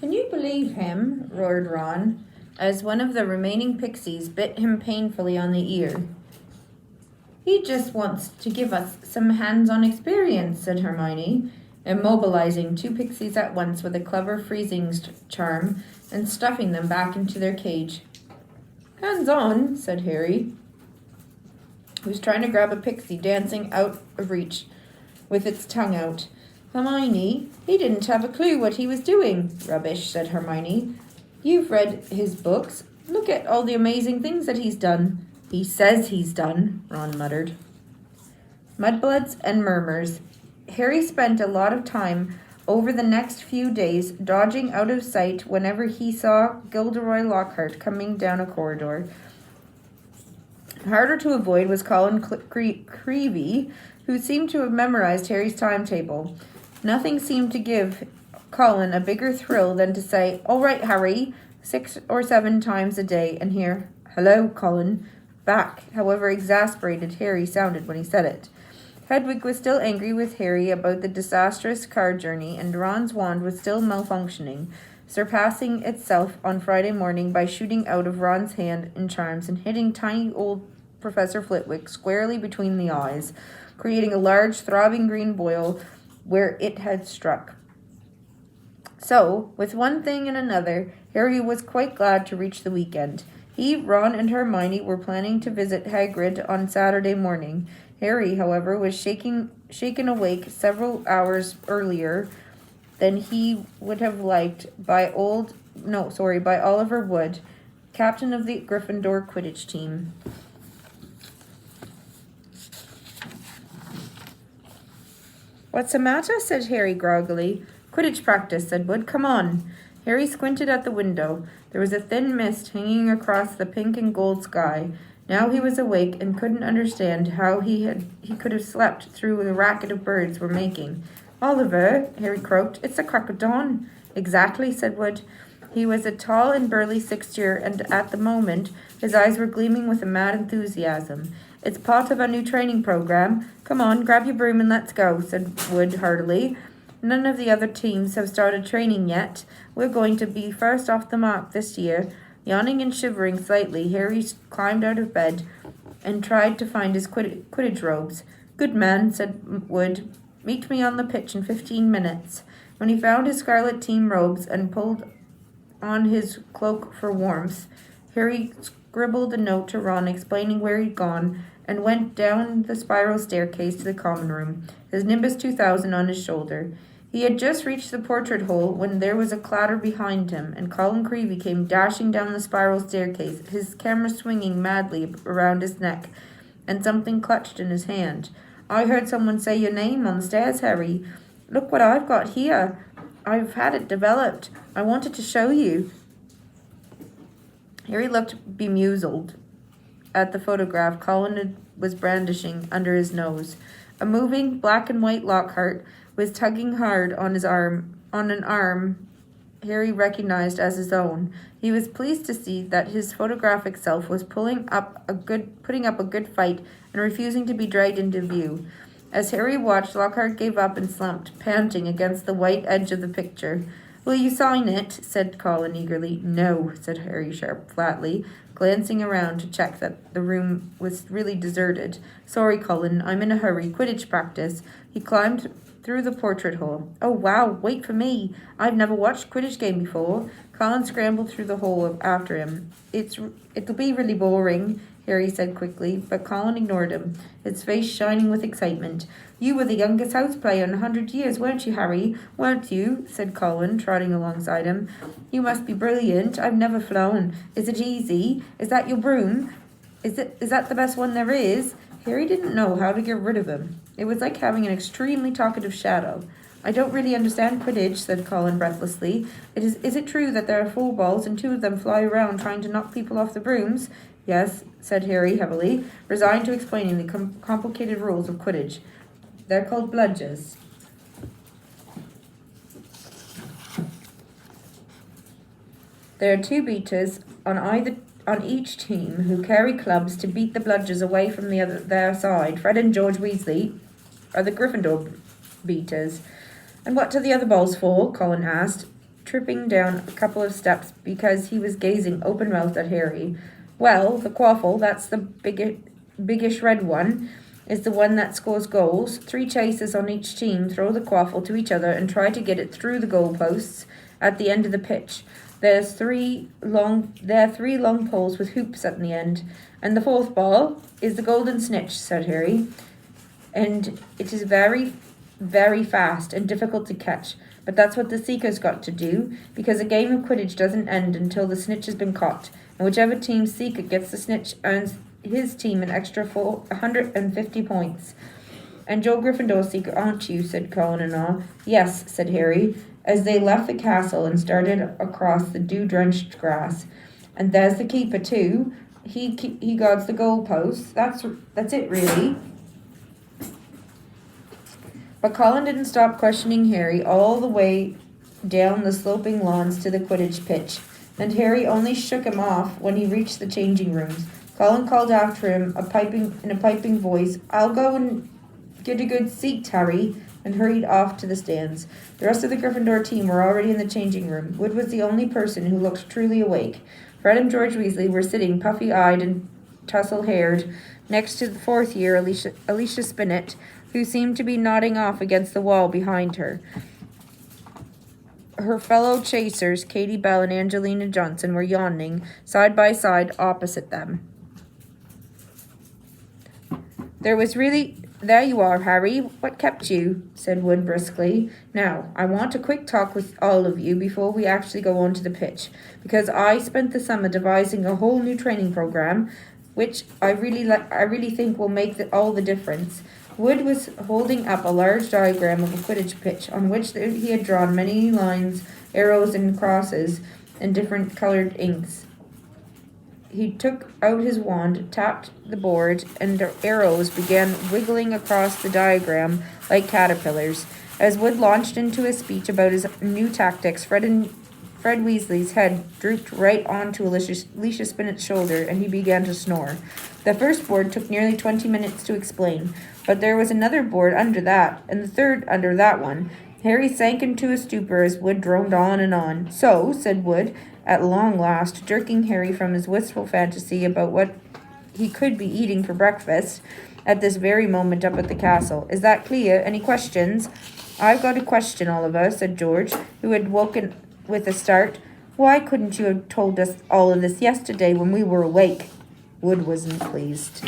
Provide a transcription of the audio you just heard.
Can you believe him? Roared Ron, as one of the remaining pixies bit him painfully on the ear. He just wants to give us some hands-on experience, said Hermione, immobilizing two pixies at once with a clever freezing charm and stuffing them back into their cage. Hands-on, said Harry, who was trying to grab a pixie dancing out of reach with its tongue out. Hermione, he didn't have a clue what he was doing. Rubbish, said Hermione. You've read his books. Look at all the amazing things that he's done. He says he's done, Ron muttered. Mudbloods and murmurs. Harry spent a lot of time over the next few days dodging out of sight whenever he saw Gilderoy Lockhart coming down a corridor. Harder to avoid was Colin Creevey, who seemed to have memorized Harry's timetable. Nothing seemed to give Colin a bigger thrill than to say, "All right, Harry," 6 or 7 times a day, and hear, "Hello, Colin," back, however exasperated Harry sounded when he said it. Hedwig was still angry with Harry about the disastrous car journey, and Ron's wand was still malfunctioning, surpassing itself on Friday morning by shooting out of Ron's hand in charms and hitting tiny old Professor Flitwick squarely between the eyes, creating a large, throbbing green boil where it had struck. So, with one thing and another, Harry was quite glad to reach the weekend. He, Ron, and Hermione were planning to visit Hagrid on Saturday morning. Harry, however, was shaken awake several hours earlier than he would have liked by Oliver Wood, captain of the Gryffindor Quidditch team. What's the matter? Said Harry groggily. Quidditch practice, said Wood. Come on. Harry squinted at the window. There was a thin mist hanging across the pink and gold sky. Now he was awake and couldn't understand how he could have slept through the racket of birds were making. Oliver, Harry croaked, it's the crack of dawn. Exactly, said Wood. He was a tall and burly 6-year, and at the moment his eyes were gleaming with a mad enthusiasm. It's part of our new training program. Come on, grab your broom and let's go, said Wood heartily. None of the other teams have started training yet. We're going to be first off the mark this year. Yawning and shivering slightly, Harry climbed out of bed and tried to find his Quidditch robes. Good man, said Wood. Meet me on the pitch in 15 minutes. When he found his scarlet team robes and pulled on his cloak for warmth, Harry scribbled a note to Ron explaining where he'd gone and went down the spiral staircase to the common room, his Nimbus 2000 on his shoulder. He had just reached the portrait hole when there was a clatter behind him, and Colin Creevey came dashing down the spiral staircase, his camera swinging madly around his neck, and something clutched in his hand. I heard someone say your name on the stairs, Harry. Look what I've got here. I've had it developed. I wanted to show you. Harry looked bemuseled at the photograph Colin was brandishing under his nose. A moving black and white Lockhart was tugging hard on an arm Harry recognized as his own. He was pleased to see that his photographic self was putting up a good fight and refusing to be dragged into view. As Harry watched, Lockhart gave up and slumped, panting against the white edge of the picture. Will you sign it? Said Colin eagerly. No, said Harry flatly, glancing around to check that the room was really deserted. Sorry, Colin, I'm in a hurry. Quidditch practice. He climbed through the portrait hole. Oh, wow, wait for me. I've never watched a Quidditch game before. Colin scrambled through the hole after him. It'll be really boring, Harry said quickly, but Colin ignored him, his face shining with excitement. You were the youngest house player in 100 years, weren't you, Harry? Weren't you? Said Colin, trotting alongside him. You must be brilliant. I've never flown. Is it easy? Is that your broom? Is that the best one there is? Harry didn't know how to get rid of him. It was like having an extremely talkative shadow. I don't really understand Quidditch, said Colin breathlessly. Is it true that there are 4 balls and 2 of them fly around trying to knock people off the brooms? Yes, said Harry heavily, resigned to explaining the complicated rules of Quidditch. They're called bludgers. There are 2 beaters on each team who carry clubs to beat the bludgers away from their side. Fred and George Weasley are the Gryffindor beaters. And what are the other balls for? Colin asked. tripping down a couple of steps because he was gazing open-mouthed at Harry. Well, the quaffle, that's the biggish red one, is the one that scores goals. 3 chasers on each team throw the quaffle to each other and try to get it through the goalposts at the end of the pitch. There are 3 long poles with hoops at the end. And the 4th ball is the golden snitch, said Harry. And it is very, very fast and difficult to catch. But that's what the seeker's got to do, because a game of Quidditch doesn't end until the snitch has been caught. And whichever team's seeker gets the snitch earns his team an extra 150 points. And Joe Gryffindor's seeker, aren't you? Said Colin in awe. Yes, said Harry, as they left the castle and started across the dew-drenched grass. And there's the keeper too. He guards the goalposts. That's it, really. But Colin didn't stop questioning Harry all the way down the sloping lawns to the Quidditch pitch, and Harry only shook him off when he reached the changing rooms. Colin called after him in a piping voice, I'll go and get a good seat, Harry, and hurried off to the stands. The rest of the Gryffindor team were already in the changing room. Wood was the only person who looked truly awake. Fred and George Weasley were sitting puffy-eyed and tussle-haired next to the 4th year Alicia Spinnet, who seemed to be nodding off against the wall behind her. Her fellow chasers, Katie Bell and Angelina Johnson, were yawning, side by side, opposite them. There you are, Harry. What kept you? Said Wood briskly. Now, I want a quick talk with all of you before we actually go on to the pitch, because I spent the summer devising a whole new training program, which I really think will make all the difference. Wood was holding up a large diagram of a Quidditch pitch on which he had drawn many lines, arrows, and crosses in different colored inks. He took out his wand, tapped the board, and the arrows began wiggling across the diagram like caterpillars. As Wood launched into a speech about his new tactics, Fred Weasley's head drooped right onto Alicia Spinnet's shoulder, and he began to snore. The first board took nearly 20 minutes to explain, but there was another board under that, and the third under that one. Harry sank into a stupor as Wood droned on and on. So, said Wood, at long last, jerking Harry from his wistful fantasy about what he could be eating for breakfast at this very moment up at the castle. Is that clear? Any questions? I've got a question, Oliver, said George, who had woken with a start. Why couldn't you have told us all of this yesterday when we were awake? Wood wasn't pleased.